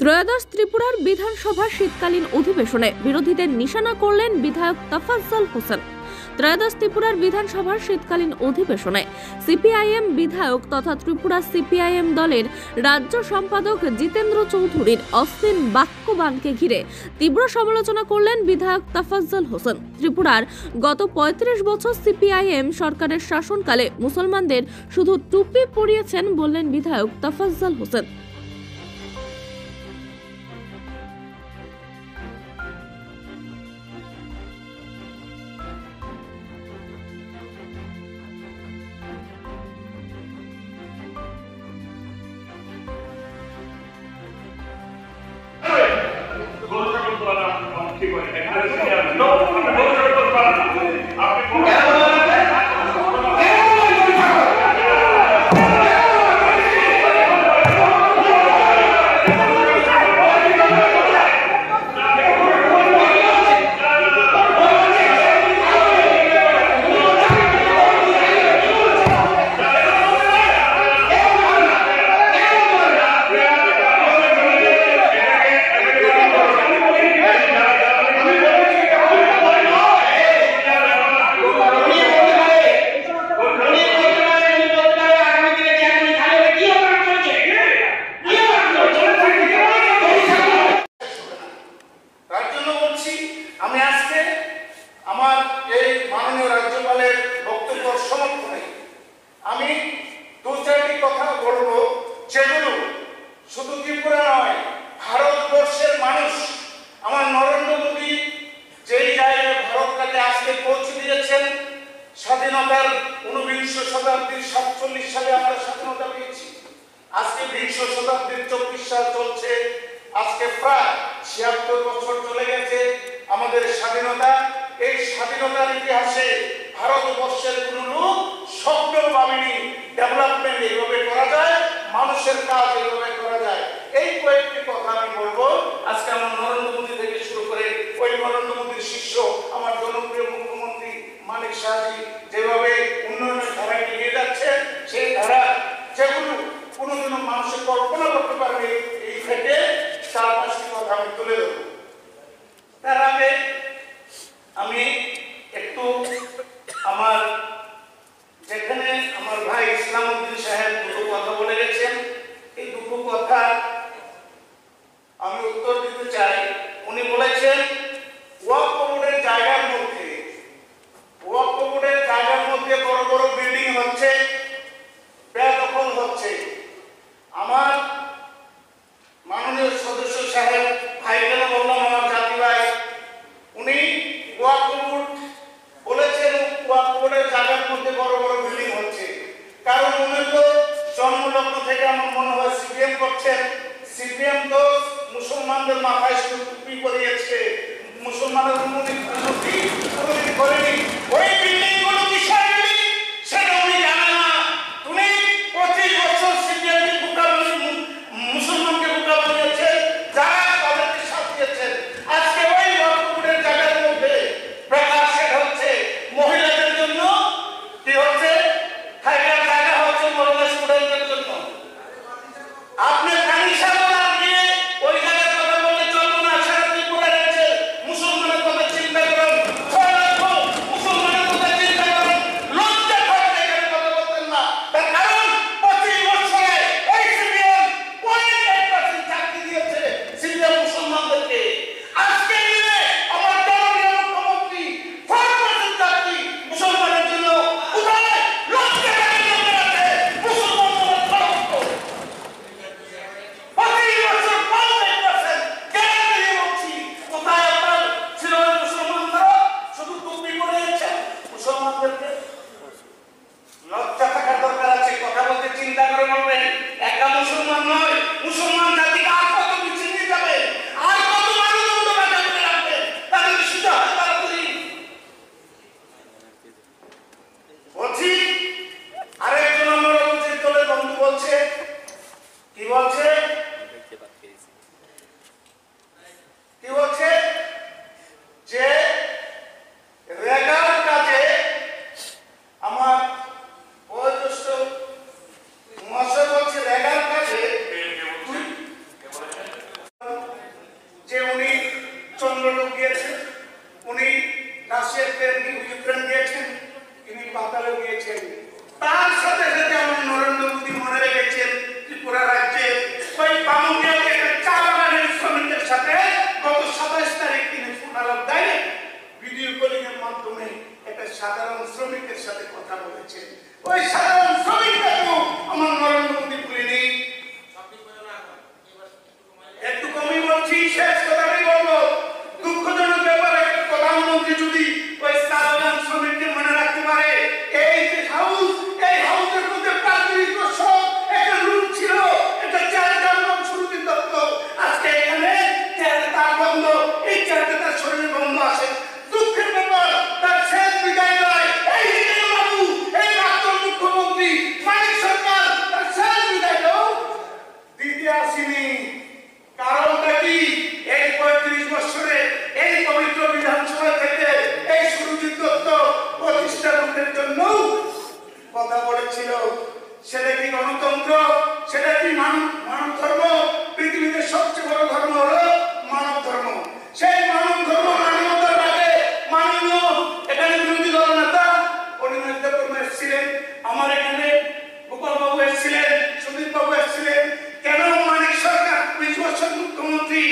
ত্রয়োদশ ত্রিপুরার বিধানসভার শীতকালীন অধিবেশনে বিরোধীদের নিশানা করলেন বিধায়ক তাফাজ্জল হোসেন। ত্রয়োদশ ত্রিপুরার বিধানসভার শীতকালীন অধিবেশনে সিপিআইএম বিধায়ক তথা ত্রিপুরা সিপিআইএম দলের রাজ্য সম্পাদক জিতেন্দ্র চৌধুরীর অশ্লীল বাক্যবাণকে ঘিরে তীব্র সমালোচনা করলেন বিধায়ক তাফাজ্জল হোসেন। ত্রিপুরার গত ৩৫ বছর সিপিআইএম সরকারের শাসনকালে মুসলমানদের শুধু টুপি পরিয়েছেন বললেন বিধায়ক তাফাজ্জল হোসেন। আমি আজকে আমার এই মাননীয় রাজ্যপালের বক্তব্য সমর্থনে আমি দু চারটি কথা বলবো, যেগুলো শুধু ত্রিপুরা নয়, ভারতবর্ষের মানুষ, আমার নরেন্দ্র মোদী যেই জায়গায় ভারতটাকে আজকে পৌঁছে দিয়েছেন, স্বাধীনতার ঊনবিংশ শতাব্দীর 47 সালে আমরা স্বাধীনতা পেয়েছি। আজকে বিংশ শতাব্দীর 24 সাল চলছে, আজকে প্রায় 76 বছর চলে গেছে আমাদের স্বাধীনতা। এই স্বাধীনতার ইতিহাসে ভারতবর্ষের কোন লোক স্বপ্ন ভাবেনি ডেভেলপমেন্ট এইভাবে করা যায়, মানুষের কাজ এইভাবে করা যায়। এই কয়েকটি কথা আমি বলবো। আজকে আমার নরেন্দ্র মোদী থেকে শুরু করে ওই নরেন্দ্র মোদীর শিষ্য আমার জনপ্রিয় মুখ্যমন্ত্রী মানিক শাহজি যেভাবে উন্নয়নের ধারায় এগিয়ে যাচ্ছে, সেই ধারা যেগুলো কোনোদিনও মানুষের কল্পনা করতে পারবে, এই থেকে 4-5টি কথা আমি তুলে দেব। তার আগে আমি একটু আমার যেখানে আমার ভাই ইসলামউদ্দিন সাহেব দুটো কথা বলে গেছেন, এই দুটো কথা আমি উত্তর দিতে চাই। উনি বলেছেন ওয়াকফ বোর্ডের জায়গার মধ্যে বড় বড় বিল্ডিং হচ্ছে, বেদখল হচ্ছে। আমার মাননীয় সদস্য সাহেব ভাই কেন বললাম, আমার জাতি ভাই, উনি ওয়াকফ বোর্ড বলেছেন ওয়াকফ বোর্ডের জায়গার মধ্যে বড় বড় বিল্ডিং হচ্ছে, কারণ উনি তো জন্মলগ্ন থেকে আমার মনে হয় সিপিএম করছেন। সিপিএম তো মুসলমানদের মাথায় শুধু টুপি পরিয়েছে, মুসলমানের উন্নতি করেনি। ওই বিল্ডিং গুলো কিসের বিল্ডিং সেটা উনি জানেন না। উনি 25 বছর সিপিএম মুসলমানকে বোকা বানিয়েছে, যারা তাদেরকে সাথ দিয়েছেন। আজকে ওই ওয়াকফ বোর্ডের জায়গার মধ্যে প্রকাশ্যে হচ্ছে মহিলাদের জন্য, কি হচ্ছে থাকার জায়গা হচ্ছে মহিলা স্টুডেন্টদের জন্য। আপনি কানিশা বলা দিয়ে ওই জায়গার কথা বলতে চলবে না। সারা ত্রিপুরা রয়েছে মুসলমানের কথা চিন্তা করুন। 6 লক্ষ মুসলমান যে উনি চন্দ্রলোক গিয়েছেন, উনি রাশিয়াতে ইউক্রেন গিয়েছেন, তিনি পাতালে গিয়েছেন। তার সাথে সাথে আমার নরেন্দ্র মোদী মনে রেখেছেন ত্রিপুরা রাজ্যে ওই বামুনিয়াতে একটা চা বাগানের শ্রমিকের সাথে গত 27 তারিখ তিনি ফোনালাপ দেয় ভিডিও কলিং এর মাধ্যমে একটা সাধারণ শ্রমিকের সাথে কথা বলেছেন। ওই সাধারণ শ্রমিকটা তো আমার নরেন্দ্র মোদী ভুলেনি। একটু কমই বলছি, শেষ কথাটাই বলবো। দুঃখজনক ব্যাপার, প্রধানমন্ত্রী যদি ওই সাধারণ শ্রমিককে মনে রাখতে পারে, এই যে হাউস, এই হাউসের মধ্যে প্রাকৃতিক সব একটা রুম ছিল, একটা চারটার নাম শুরুতে দত্ত, আজকে এখানে তার বন্ধ, এই চারটা তার শরীরে বন্ধ আছে। দুঃখের ব্যাপার, তার শেষ বিদায় নয় এই দিকে বাবু, এই প্রাক্তন মুখ্যমন্ত্রী মানিক সরকার তার শেষ বিদায়টাও দিতে আসেনি। কারণটা কি? এই 35 বছরে এই পবিত্র বিধানসভা থেকে এই সুরজিৎ দত্ত প্রতিষ্ঠা রূপের জন্য কথা বলেছিল। সেটা কি গণতন্ত্র? সেটা কি মানব ধর্ম? পৃথিবীতে সবচেয়ে বড় ধর্ম হলো মানব ধর্ম। সেই মানব ধর্ম মানবতার আগে মাননীয় এখানে বিরোধী দল নেতা অনিমেষ দেববর্মা এসেছিলেন, আমার এখানে গোপাল বাবু এসেছিলেন, সুদীপ বাবু এসেছিলেন। কেন মানিক সরকার 20 বছর মুখ্যমন্ত্রী